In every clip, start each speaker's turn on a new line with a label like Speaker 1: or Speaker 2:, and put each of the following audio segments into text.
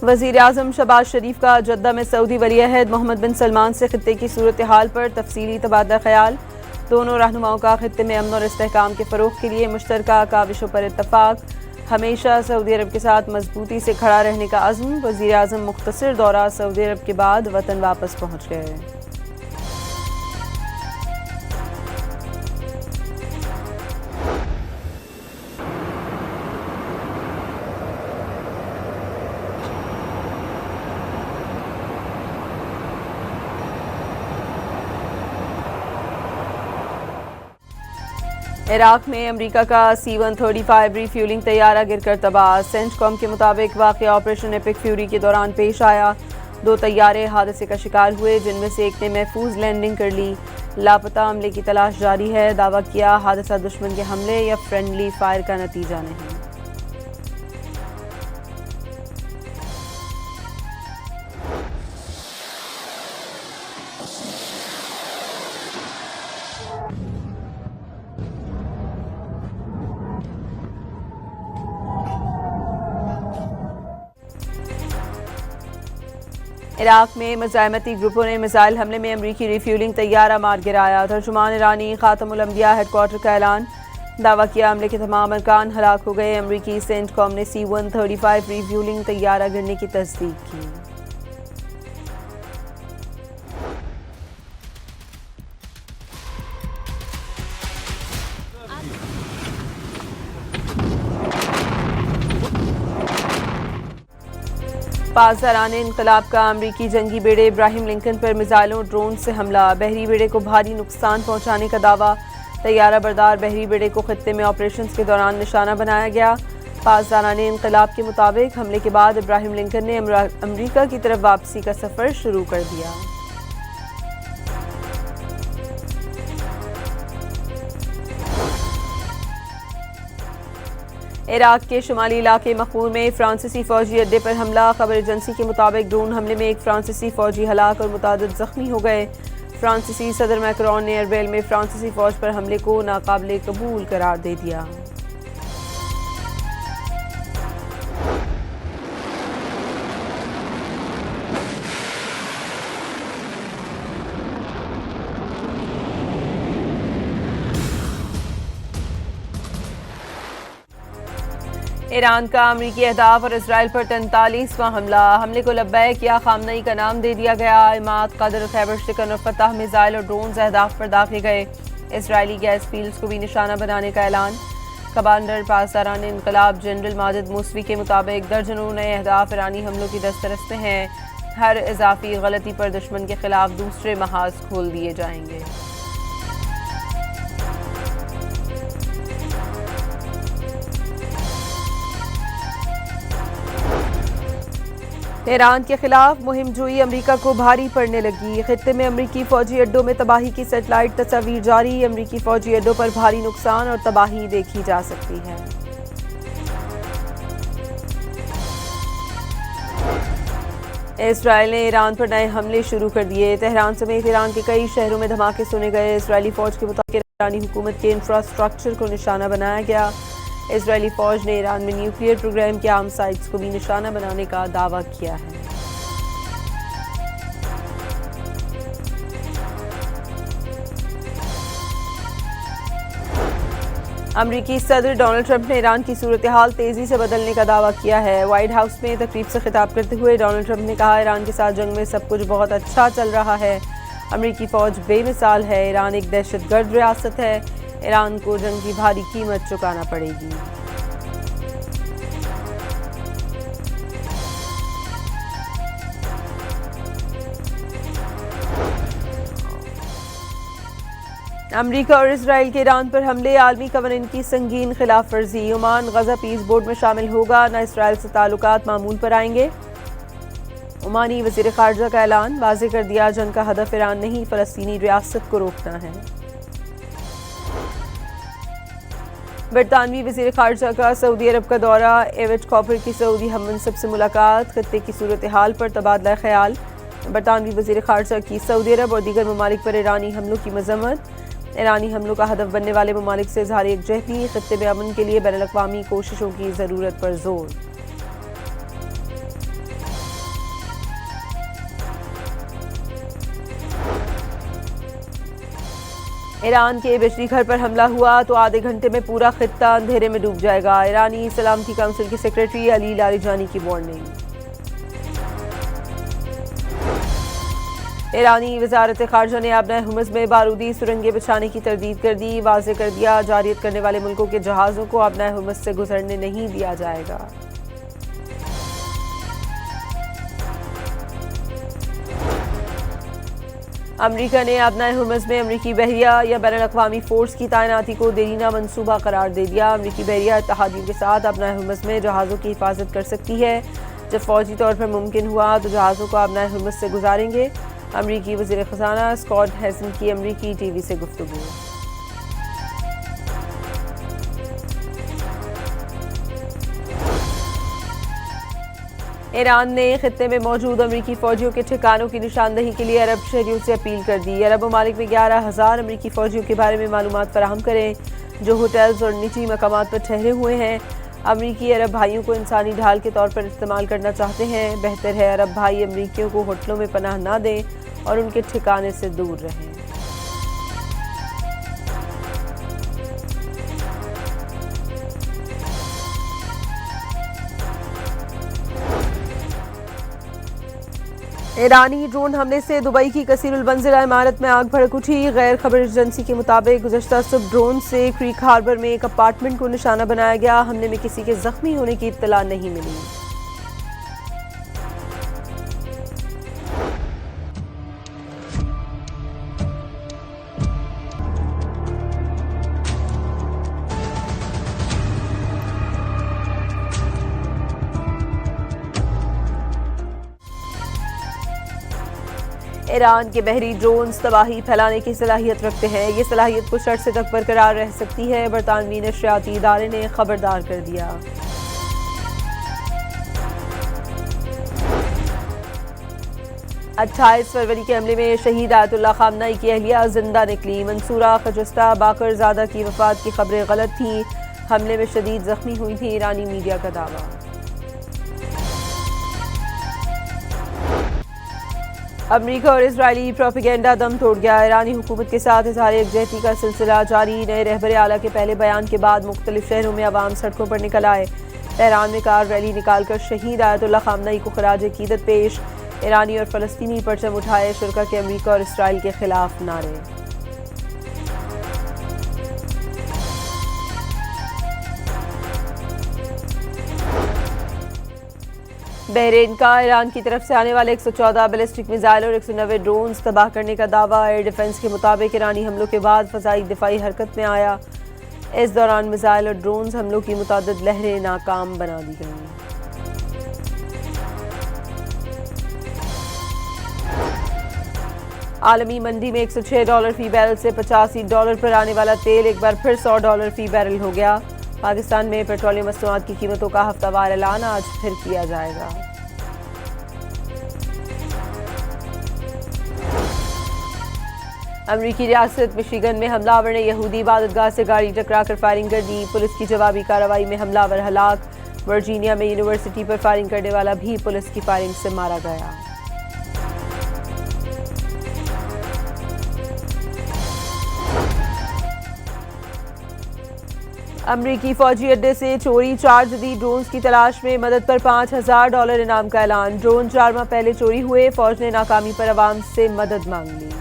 Speaker 1: वज़ीर आज़म शहबाज शरीफ का जद्दा में सऊदी वली-अहद मोहम्मद बिन सलमान से खित्ते की सूरत हाल पर तफसीली तबादला ख्याल। दोनों रहनुमाओं का खित्ते में अमन और इस्तेहकाम के फ़रोग़ के लिए मुश्तरका काविशों पर इत्तफ़ाक़। हमेशा सऊदी अरब के साथ मजबूती से खड़ा रहने का अज़्म। वज़ीर आज़म मुख्तसर दौरा सऊदी अरब के बाद वतन वापस पहुँच गए। इराक में अमरीका का C-135 रीफ्यूलिंग तैयारा गिरकर तबाह। सेंटकॉम के मुताबिक वाक़या ऑपरेशन एपिक फ्यूरी के दौरान पेश आया। 2 तैयारे हादसे का शिकार हुए, जिनमें से एक ने महफूज लैंडिंग कर ली। लापता अमले की तलाश जारी है। दावा किया हादसा दुश्मन के हमले या फ्रेंडली फायर का नतीजा नहीं। इराक में मज़ाहमती ग्रुपों ने मिसाइल हमले में अमरीकी रिफ्यूलिंग तैयारा मार गिराया। तर्जुमान ईरानी ख़ातमुल अंबिया हेडक्वार्टर का ऐलान। दावा किया हमले के तमाम अरकान हलाक हो गए। अमरीकी सेंटकॉम ने C-135 रिफ्यूलिंग तैयारा गिरने की तस्दीक की। पासदारान इनकलाब का अमरीकी जंगी बेड़े इब्राहिम लिंकन पर मिसाइलों ड्रोन से हमला। बहरी बेड़े को भारी नुकसान पहुंचाने का दावा। तैयारा बरदार बहरी बेड़े को खित्ते में ऑपरेशन के दौरान निशाना बनाया गया। पासदारान इनकलाब के मुताबिक हमले के बाद इब्राहिम लिंकन ने अमरीका की तरफ वापसी का सफ़र शुरू कर दिया। इराक के शुमाली इलाके मखूर में फ्रांसीसी फौजी अड्डे पर हमला। खबर एजेंसी के मुताबिक ड्रोन हमले में एक फ्रांसीसी फौजी हलाक और मुतादिद जख्मी हो गए। फ्रांसीसी सदर मैक्रोन ने अरबेल में फ्रांसीसी फौज पर हमले को नाकाबिले कबूल करार दे दिया। ईरान का अमरीकी अहदाफ और इसराइल पर 43वां हमला। हमले को लब्बैक या खामनई का नाम दे दिया गया। इमाद कदर खैबर शिकन और फतह मिसाइल और ड्रोन अहदाफ पर दागे गए। इसराइली गैस फील्ड्स को भी निशाना बनाने का ऐलान। कमांडर पासदारान इनकलाब जनरल माजिद मूसवी के मुताबिक दर्जनों नए अहदाफ ईरानी हमलों की दस्तरस में हैं। हर इजाफी गलती पर दुश्मन के खिलाफ दूसरे महाज खोल दिए जाएंगे। ईरान के खिलाफ मुहिम जोई अमरीका को भारी पड़ने लगी। खित्ते में अमरीकी फौजी अड्डों में तबाही की सेटेलाइट तस्वीर जारी। अमरीकी फौजी अड्डों पर भारी नुकसान और तबाही देखी जा सकती है। इसराइल ने ईरान पर नए हमले शुरू कर दिए। तेहरान समेत ईरान के कई शहरों में धमाके सुने गए। इसराइली फौज के मुताबिक ईरानी हुकूमत के इंफ्रास्ट्रक्चर को निशाना बनाया गया। इसराइली फौज ने ईरान में न्यूक्लियर प्रोग्राम के आम साइट्स को भी निशाना बनाने का दावा किया है। अमरीकी सदर डोनाल्ड ट्रंप ने ईरान की सूरत हाल तेजी से बदलने का दावा किया है। व्हाइट हाउस में तकरीब से खिताब करते हुए डोनाल्ड ट्रंप ने कहा, ईरान के साथ जंग में सब कुछ बहुत अच्छा चल रहा है। अमरीकी फौज बेमिसाल है। ईरान एक दहशतगर्द रियासत है। ईरान को जंग की भारी कीमत चुकाना पड़ेगी। अमरीका और इसराइल के ईरान पर हमले, आलमी कवानीन की संगीन खिलाफ वर्जी। ओमान गजा पीस बोर्ड में शामिल होगा, न इसराइल से ताल्लुकात मामूल पर आएंगे। ओमानी वज़ीर ख़ारजा का ऐलान। वाज़ेह कर दिया, जंग का हदफ ईरान नहीं, फ़लस्तीनी रियासत को रोकना है। बरतानवी वज़ीर ख़ारजा का सऊदी अरब का दौरा। एवज कॉपर की सऊदी हममनसब से मुलाकात। खत्ते की सूरत हाल पर तबादला ख्याल। बरतानवी वज़ीर ख़ारजा की सऊदी अरब और दीगर ममालिक पर ईरानी हमलों की मज़म्मत। ईरानी हमलों का हदफ बनने वाले ममालिक से इज़हार यकजहती। खत्ते में अमन के लिए बैनुल अक़वामी कोशिशों की ज़रूरत पर जोर। ईरान के बिजली घर पर हमला हुआ तो आधे घंटे में पूरा खित्ता अंधेरे में डूब जाएगा। ईरानी सलामती काउंसिल के सेक्रेटरी अली लारिजानी की वार्निंग। ईरानी वजारत खारजा ने अपने हुमस में बारूदी सुरंगें बिछाने की तरदीद कर दी। वाज़ेह कर दिया, जारियत करने वाले मुल्कों के जहाज़ों को अपने हुमस से गुजरने नहीं दिया जाएगा। अमरीका ने अपना हुमस में अमरीकी बहरिया या बैनुल-अक़वामी फ़ोर्स की तैनाती को देरीना मंसूबा करार दे दिया। अमरीकी बहरिया इत्तहादियों के साथ अपना हुमस में जहाज़ों की हिफाजत कर सकती है। जब फ़ौजी तौर पर मुमकिन हुआ तो जहाज़ों को अपना हुमस से गुजारेंगे। अमरीकी वज़ीर ख़ज़ाना स्कॉट हैसन की अमरीकी टीवी से गुफ्तगू। ईरान ने खित्ते में मौजूद अमरीकी फ़ौजियों के ठिकानों की निशानदही के लिए अरब शहरियों से अपील कर दी। अरब ममालिक में 11,000 अमरीकी फ़ौजियों के बारे में मालूमात फराहम करें जो होटल्स और निजी मकामात पर ठहरे हुए हैं। अमरीकी अरब भाइयों को इंसानी ढाल के तौर पर इस्तेमाल करना चाहते हैं। बेहतर है अरब भाई अमरीकियों को होटलों में पनाह ना दें और उनके ठिकाने से दूर रहें। ईरानी ड्रोन हमले से दुबई की कसीरुल मंजिला इमारत में आग भड़क उठी। गैर खबर एजेंसी के मुताबिक गुज़श्ता सुबह ड्रोन से क्रीक हार्बर में एक अपार्टमेंट को निशाना बनाया गया। हमले में किसी के जख्मी होने की इत्तला नहीं मिली। ईरान के बहरी ड्रोन्स तबाही फैलाने की सलाहियत रखते हैं। ये सलाहियत कुछ अरसे तक बरकरार रह सकती है। बरतानवी नशरियाती इदारे ने खबरदार कर दिया। अट्ठाईस फरवरी के हमले में शहीद आयतुल्लाह खामनाई की अहलिया जिंदा निकली। मंसूरा खजुस्ता बाकरजादा की वफात की खबरें गलत थीं। हमले में शदीद जख्मी हुई थी, ईरानी मीडिया का दावा। अमरीका और इजरायली प्रोपेगेंडा दम तोड़ गया। ईरानी हुकूमत के साथ इज़हार यकजहती का सिलसिला जारी। नए रहबर आला के पहले बयान के बाद मुख्तलिफ शहरों में अवाम सड़कों पर निकल आए। तेहरान में कार रैली निकालकर शहीद आयतुल्लाह खामनाई को खराज अकीदत पेश। ईरानी और फ़लस्तीनी परचम उठाए। शुरा के अमरीका और इसराइल के खिलाफ नारे। बहरीन का ईरान की तरफ से आने वाले 114 बैलिस्टिक मिसाइल और 190 ड्रोन्स तबाह करने का दावा। एयर डिफेंस के मुताबिक ईरानी हमलों के बाद फ़ज़ाई दिफाई हरकत में आया। इस दौरान मिसाइल और ड्रोन्स हमलों की मुतादिद लहरें नाकाम बना दी गईं। आलमी मंडी में $106 फी बैरल से $85 पर आने वाला तेल एक बार फिर $100 फी बैरल हो गया। पाकिस्तान में पेट्रोलियम मसनूआत की कीमतों का हफ्तावार ऐलान आज फिर किया जाएगा। अमरीकी रियासत मिशिगन में हमलावर ने यहूदी इबादतगाह से गाड़ी टकराकर फायरिंग कर दी। पुलिस की जवाबी कार्रवाई में हमलावर हलाक। वर्जीनिया में यूनिवर्सिटी पर फायरिंग करने वाला भी पुलिस की फायरिंग से मारा गया। अमरीकी फौजी अड्डे से चोरी 4 जदीद ड्रोन्स की तलाश में मदद पर $5000 इनाम का ऐलान। ड्रोन 4 माह पहले चोरी हुए। फौज ने नाकामी पर अवाम से मदद मांग ली।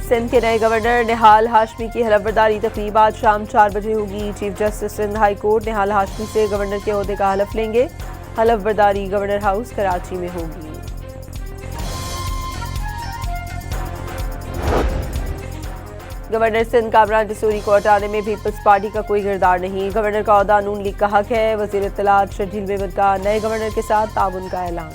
Speaker 1: सिंध के नए गवर्नर निहाल हाशमी की हलफबरदारी तकरीब आज शाम 4 बजे होगी। Chief justice Sindh high court Nihal Hashmi से गवर्नर के ओहदे का हलफ लेंगे। हलफबरदारी गवर्नर हाउस कराची में होगी। गवर्नर सिंध कामरान जसूरी को हटाने में पीपल्स पार्टी का कोई किरदार नहीं। गवर्नर का ओहदा नून लीग का हक है। वजीर इत्तलात शर्जील मेमन का नए गवर्नर के साथ ताउन का ऐलान।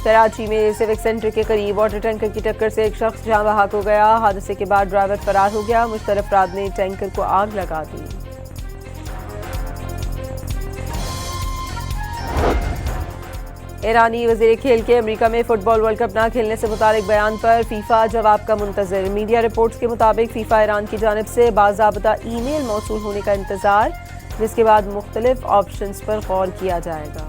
Speaker 1: कराची में सिविक सेंटर के करीब वाटर टैंकर की टक्कर से एक शख्स जान बहक हो गया। हादसे के बाद ड्राइवर फरार हो गया। मुश्तरक अफराद ने टैंकर को आग लगा दी। ईरानी वजीर खेल के अमेरिका में फुटबॉल वर्ल्ड कप ना खेलने से मुतालिक बयान पर फीफा जवाब का मुंतजर। मीडिया रिपोर्ट्स के मुताबिक फीफा ईरान की जानिब से बाज़ाब्ता ईमेल मौसूल होने का इंतजार, जिसके बाद मुख्तलिफ ऑप्शंस पर गौर किया जाएगा।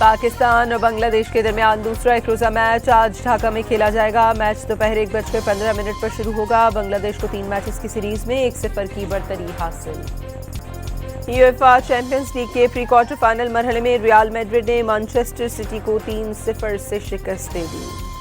Speaker 1: पाकिस्तान और बांग्लादेश के दरमियान दूसरा एक रोजा मैच आज ढाका में खेला जाएगा। मैच दोपहर 1:15 पर शुरू होगा। बांग्लादेश को 3 मैचेस की सीरीज में 1-0 की बढ़तरी हासिल। यूएफए चैंपियंस लीग के प्री क्वार्टर फाइनल मरहले में रियल मैड्रिड ने मैनचेस्टर सिटी को 3-0 से शिकस्त दे दी।